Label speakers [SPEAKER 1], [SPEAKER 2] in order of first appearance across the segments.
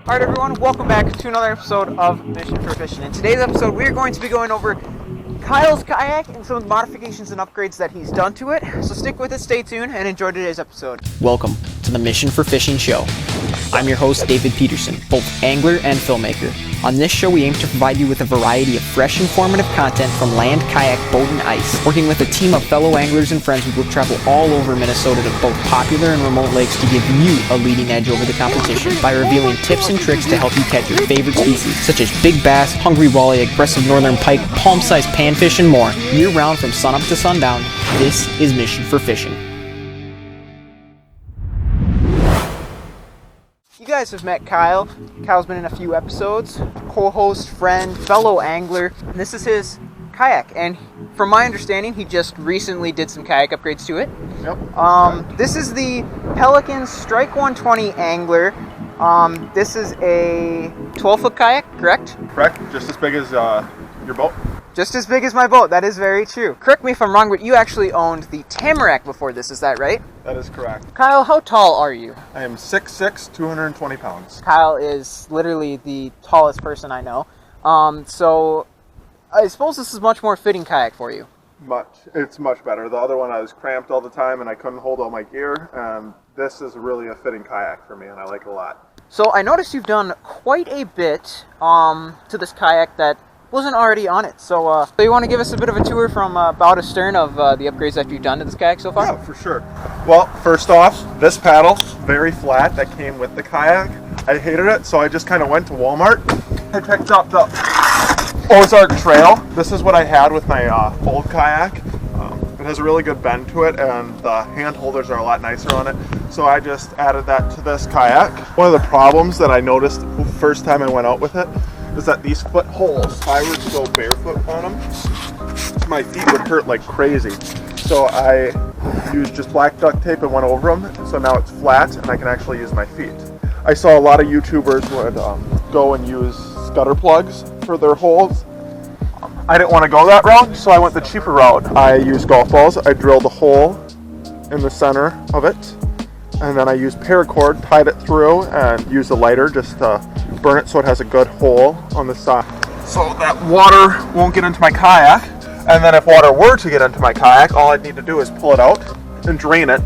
[SPEAKER 1] Alright everyone, welcome back to another episode of Mission for Fishing. In today's episode, we are going to be going over Kyle's kayak and some of the modifications and upgrades that he's done to it. So stick with us, stay tuned, and enjoy today's episode.
[SPEAKER 2] Welcome to the Mission for Fishing show. I'm your host, David Peterson, both angler and filmmaker. On this show, we aim to provide you with a variety of fresh, informative content from land, kayak, boat, and ice. Working with a team of fellow anglers and friends, we will travel all over Minnesota to both popular and remote lakes to give you a leading edge over the competition by revealing tips and tricks to help you catch your favorite species, such as big bass, hungry walleye, aggressive northern pike, palm-sized panfish, and more. Year-round from sunup to sundown, this is Mission for Fishing.
[SPEAKER 1] You guys have met Kyle. Kyle's been in a few episodes, co-host, friend, fellow angler, and this is his kayak. And from my understanding, he just recently did some kayak upgrades to it.
[SPEAKER 3] Yep.
[SPEAKER 1] This is the Pelican Strike 120 Angler. This is a 12-foot kayak, correct?
[SPEAKER 3] Correct. Just as big as your boat.
[SPEAKER 1] Just as big as my boat. That is very true. Correct me if I'm wrong, but you actually owned the Tamarack before this. Is that right?
[SPEAKER 3] That is correct.
[SPEAKER 1] Kyle, how tall are you?
[SPEAKER 3] I am 6'6", 220 pounds.
[SPEAKER 1] Kyle is literally the tallest person I know. So I suppose this is much more fitting kayak for you.
[SPEAKER 3] It's much better. The other one I was cramped all the time and I couldn't hold all my gear. This is really a fitting kayak for me and I like it a lot.
[SPEAKER 1] So I noticed you've done quite a bit to this kayak that wasn't already on it. So you want to give us a bit of a tour from bow to stern of the upgrades that you've done to this kayak so far?
[SPEAKER 3] Yeah, for sure. Well, first off, this paddle, very flat, that came with the kayak. I hated it, so I just kind of went to Walmart. I picked up the Ozark Trail. This is what I had with my old kayak. It has a really good bend to it, and the hand holders are a lot nicer on it. So I just added that to this kayak. One of the problems that I noticed the first time I went out with it is that these foot holes, if I were to go barefoot on them, my feet would hurt like crazy. So I used just black duct tape and went over them, so now it's flat and I can actually use my feet. I saw a lot of YouTubers would go and use scutter plugs for their holes. I didn't want to go that route, so I went the cheaper route. I used golf balls. I drilled a hole in the center of it, and then I used paracord, tied it through, and used a lighter just to burn it so it has a good hole on the side, so that water won't get into my kayak. And then if water were to get into my kayak, all I'd need to do is pull it out and drain it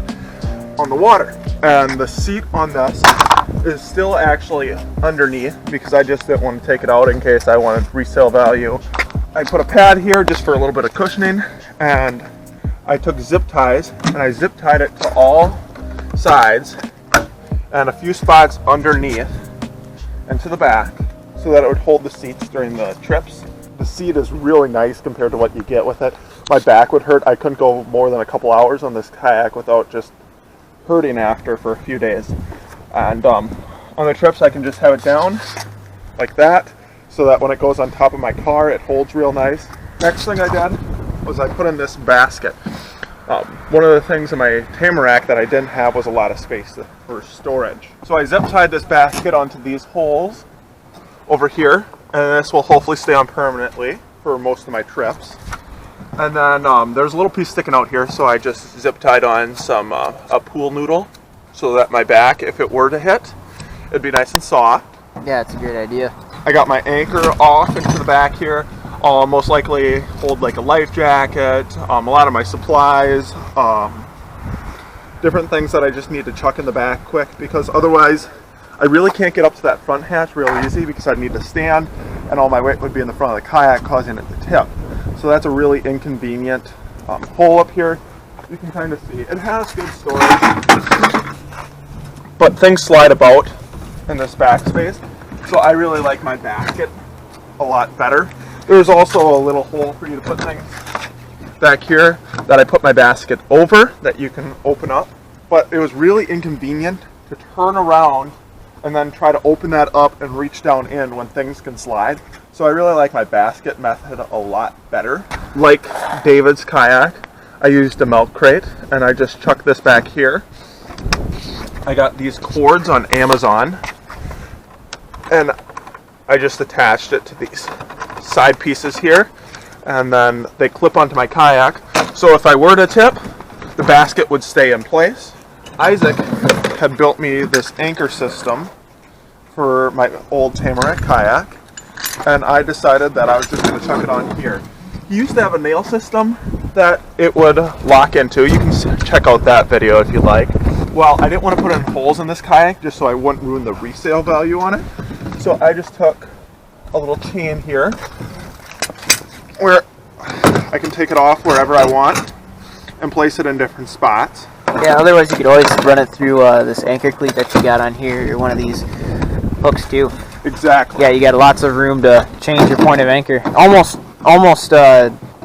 [SPEAKER 3] on the water. And the seat on this is still actually underneath because I just didn't want to take it out in case I wanted resale value. I put a pad here just for a little bit of cushioning, and I took zip ties and I zip tied it to all sides and a few spots underneath and to the back so that it would hold the seats during the trips. The seat is really nice compared to what you get with it. My back would hurt. I couldn't go more than a couple hours on this kayak without just hurting after for a few days. And on the trips I can just have it down like that so that when it goes on top of my car it holds real nice. Next thing I did was I put in this basket. One of the things in my Tamarack that I didn't have was a lot of space for storage. So I zip tied this basket onto these holes over here, and this will hopefully stay on permanently for most of my trips. And then there's a little piece sticking out here, so I just zip tied on some a pool noodle so that my back, if it were to hit, it'd be nice and soft.
[SPEAKER 1] Yeah, it's a great idea.
[SPEAKER 3] I got my anchor off into the back here. I'll most likely hold like a life jacket, a lot of my supplies, different things that I just need to chuck in the back quick, because otherwise I really can't get up to that front hatch real easy because I'd need to stand and all my weight would be in the front of the kayak causing it to tip. So that's a really inconvenient hole up here. You can kind of see it has good storage, but things slide about in this back space. So I really like my basket a lot better. There's also a little hole for you to put things back here that I put my basket over that you can open up. But it was really inconvenient to turn around and then try to open that up and reach down in when things can slide. So I really like my basket method a lot better. Like David's kayak, I used a milk crate and I just chucked this back here. I got these cords on Amazon and I just attached it to these side pieces here, and then they clip onto my kayak. So if I were to tip, the basket would stay in place. Isaac had built me this anchor system for my old Tamarack kayak, and I decided that I was just going to chuck it on here. He used to have a nail system that it would lock into. You can check out that video if you'd like. Well, I didn't want to put in holes in this kayak just so I wouldn't ruin the resale value on it. So I just took a little chain here where I can take it off wherever I want and place it in different spots.
[SPEAKER 1] Yeah, otherwise you could always run it through this anchor cleat that you got on here, or one of these hooks too.
[SPEAKER 3] Exactly.
[SPEAKER 1] Yeah, you got lots of room to change your point of anchor. Almost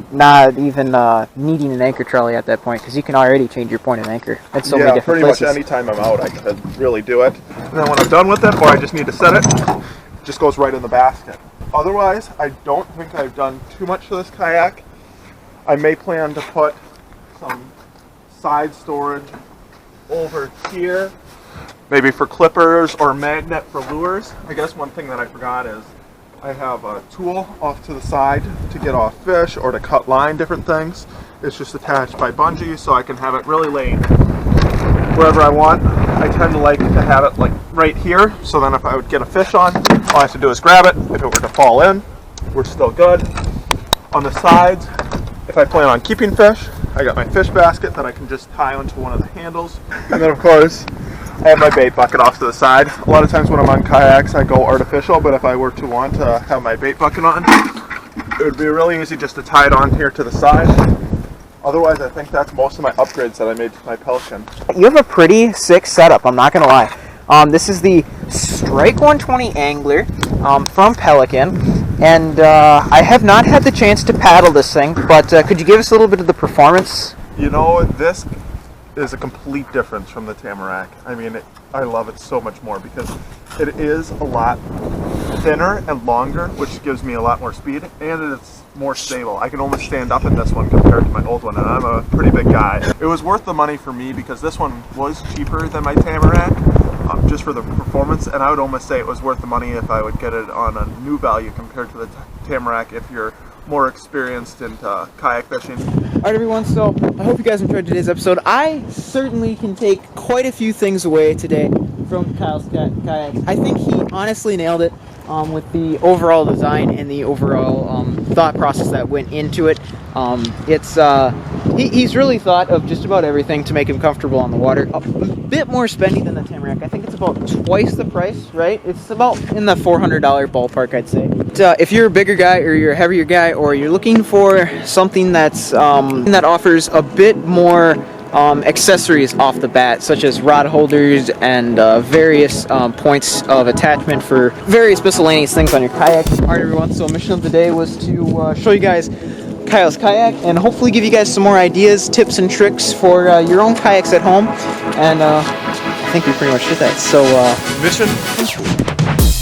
[SPEAKER 1] not even needing an anchor trolley at that point, because you can already change your point of anchor at so many different places.
[SPEAKER 3] Pretty much anytime I'm out I can really do it. And then when I'm done with it, or I just need to set it, it just goes right in the basket. Otherwise, I don't think I've done too much to this kayak. I may plan to put some side storage over here, maybe for clippers or magnet for lures. I guess one thing that I forgot is I have a tool off to the side to get off fish or to cut line, different things. It's just attached by bungee, so I can have it really laid wherever I want. I tend to like to have it like right here, so then if I would get a fish on, all I have to do is grab it. If it were to fall in, we're still good. On the sides, if I plan on keeping fish, I got my fish basket that I can just tie onto one of the handles. And then of course, I have my bait bucket off to the side. A lot of times when I'm on kayaks, I go artificial, but if I were to want to have my bait bucket on, it would be really easy just to tie it on here to the side. Otherwise, I think that's most of my upgrades that I made to my Pelican.
[SPEAKER 1] You have a pretty sick setup, I'm not going to lie. This is the Strike 120 Angler from Pelican, and I have not had the chance to paddle this thing, but could you give us a little bit of the performance?
[SPEAKER 3] You know, this is a complete difference from the Tamarack. I mean, I love it so much more because it is a lot thinner and longer, which gives me a lot more speed, and it's more stable. I can almost stand up in this one compared to my old one, and I'm a pretty big guy. It was worth the money for me because this one was cheaper than my Tamarack, just for the performance, and I would almost say it was worth the money if I would get it on a new value compared to the Tamarack if you're more experienced into kayak fishing.
[SPEAKER 1] Alright everyone, so I hope you guys enjoyed today's episode. I certainly can take quite a few things away today from Kyle's kayak. I think he honestly nailed it with the overall design and the overall thought process that went into it. He's really thought of just about everything to make him comfortable on the water. A bit more spendy than the Tamarack. I think it's about twice the price, right? It's about in the $400 ballpark, I'd say. But, if you're a bigger guy or you're a heavier guy or you're looking for something that's that offers a bit more accessories off the bat, such as rod holders and various points of attachment for various miscellaneous things on your kayak. Alright everyone, so mission of the day was to show you guys Kyle's kayak and hopefully give you guys some more ideas, tips, and tricks for your own kayaks at home. And I think we pretty much did that. So
[SPEAKER 3] Mission complete.